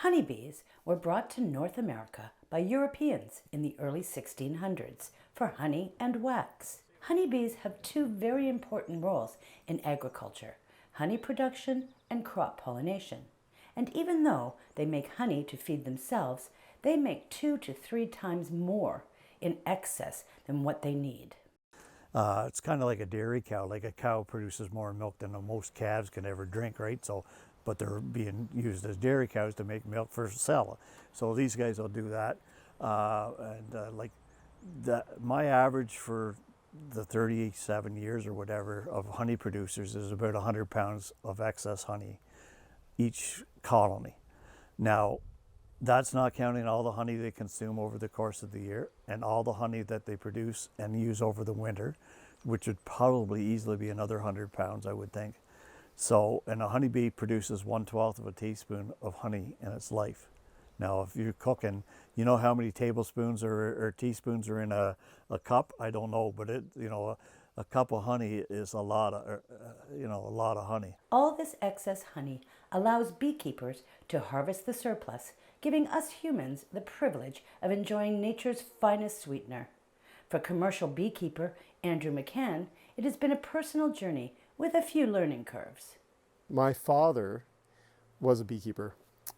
Honeybees were brought to North America by Europeans in the early 1600s for honey and wax. Honeybees have two very important roles in agriculture: honey production and crop pollination. And even though they make honey to feed themselves, they make 2 to 3 times more in excess than what they need. It's kind of like a dairy cow. Like a cow produces more milk than most calves can ever drink, right? So, but they're being used as dairy cows to make milk for sale. So these guys will do that. Like my average for the 37 years or whatever of honey producers is about 100 pounds of excess honey each colony. Now, that's not counting all the honey they consume over the course of the year and all the honey that they produce and use over the winter, which would probably easily be another 100 pounds, I would think. So, and a honeybee produces 1/12 of a teaspoon of honey in its life. Now, if you're cooking, you know how many tablespoons or teaspoons are in a cup? I don't know, but a cup of honey is a lot of honey. All this excess honey allows beekeepers to harvest the surplus, giving us humans the privilege of enjoying nature's finest sweetener. For commercial beekeeper Andrew McCann, it has been a personal journey with a few learning curves. My father was a beekeeper,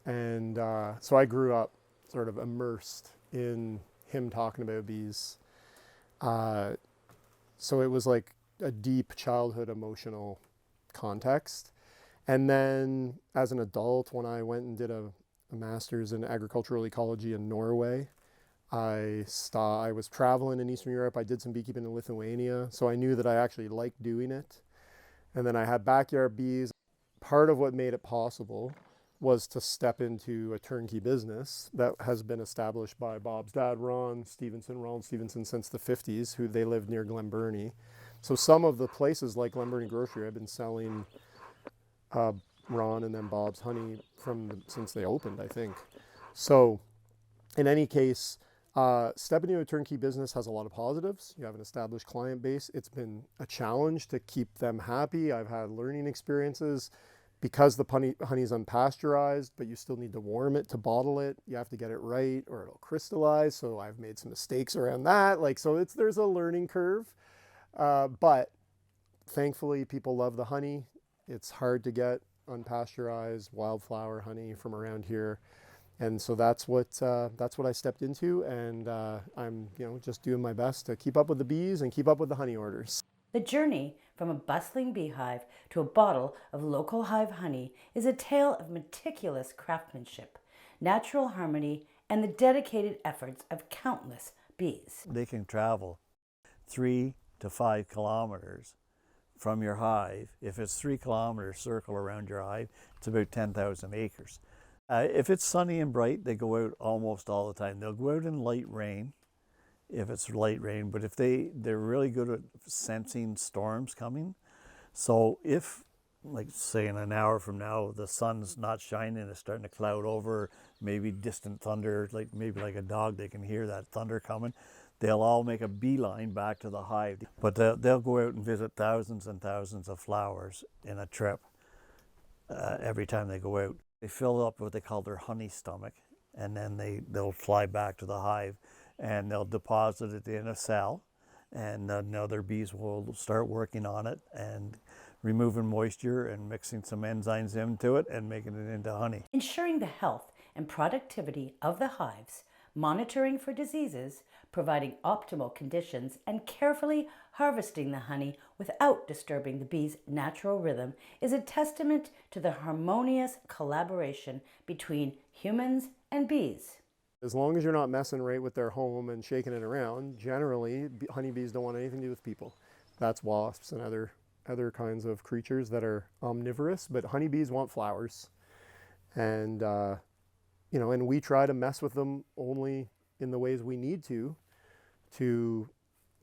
and so I grew up sort of immersed in him talking about bees. So it was like a deep childhood emotional context. And then as an adult, when I went and did a master's in agricultural ecology in Norway, I was traveling in Eastern Europe. I did some beekeeping in Lithuania, so I knew that I actually liked doing it. And then I had backyard bees. Part of what made it possible was to step into a turnkey business that has been established by Bob's dad, Ron Stevenson, since the 50s, who they lived near Glen Burnie. So some of the places like Glen Burnie Grocery, I've been selling Ron and then Bob's honey since they opened, I think. So in any case, stepping into a turnkey business has a lot of positives. You have an established client base. It's been a challenge to keep them happy. I've had learning experiences because the honey is unpasteurized, but you still need to warm it to bottle it. You have to get it right or it'll crystallize. So I've made some mistakes around that. There's a learning curve. But thankfully, people love the honey. It's hard to get unpasteurized wildflower honey from around here. And so that's what I stepped into, and I'm just doing my best to keep up with the bees and keep up with the honey orders. The journey from a bustling beehive to a bottle of local hive honey is a tale of meticulous craftsmanship, natural harmony, and the dedicated efforts of countless bees. They can travel 3 to 5 kilometers from your hive. If it's 3 kilometers circle around your hive, it's about 10,000 acres. If it's sunny and bright, they go out almost all the time. They'll go out in light rain, if it's light rain, but if they're really good at sensing storms coming. So if, like say in an hour from now, the sun's not shining, it's starting to cloud over, maybe distant thunder, maybe like a dog, they can hear that thunder coming, they'll all make a beeline back to the hive. But they'll go out and visit thousands and thousands of flowers in a trip every time they go out. They fill up what they call their honey stomach, and then they'll fly back to the hive and they'll deposit it in a cell, and other bees will start working on it and removing moisture and mixing some enzymes into it and making it into honey. Ensuring the health and productivity of the hives, monitoring for diseases, providing optimal conditions, and carefully harvesting the honey without disturbing the bees' natural rhythm is a testament to the harmonious collaboration between humans and bees. As long as you're not messing right with their home and shaking it around, generally honeybees don't want anything to do with people. That's wasps and other kinds of creatures that are omnivorous, but honeybees want flowers. And and we try to mess with them only in the ways we need to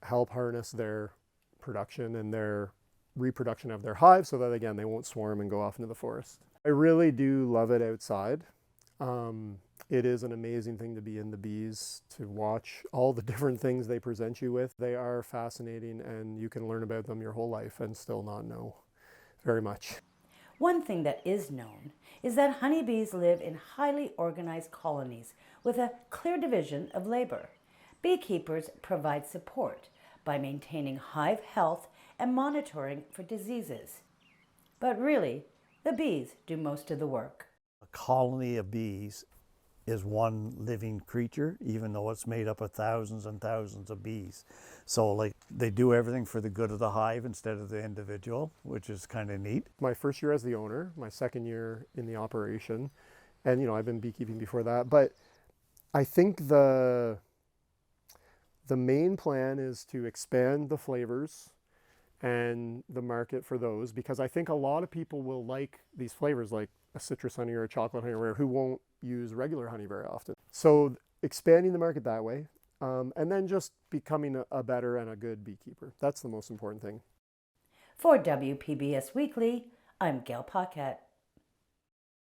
help harness their production and their reproduction of their hive so that, again, they won't swarm and go off into the forest. I really do love it outside. It is an amazing thing to be in the bees, to watch all the different things they present you with. They are fascinating, and you can learn about them your whole life and still not know very much. One thing that is known is that honeybees live in highly organized colonies with a clear division of labor. Beekeepers provide support by maintaining hive health and monitoring for diseases. But really, the bees do most of the work. A colony of bees is one living creature, even though it's made up of thousands and thousands of bees. So like they do everything for the good of the hive instead of the individual, which is kind of neat. My first year as the owner, my second year in the operation, and I've been beekeeping before that, but I think the main plan is to expand the flavors and the market for those, because I think a lot of people will like these flavors, like a citrus honey or a chocolate honey or whatever, who won't use regular honey very often. So expanding the market that way, and then just becoming a better and a good beekeeper. That's the most important thing. For WPBS Weekly, I'm Gail Paquette.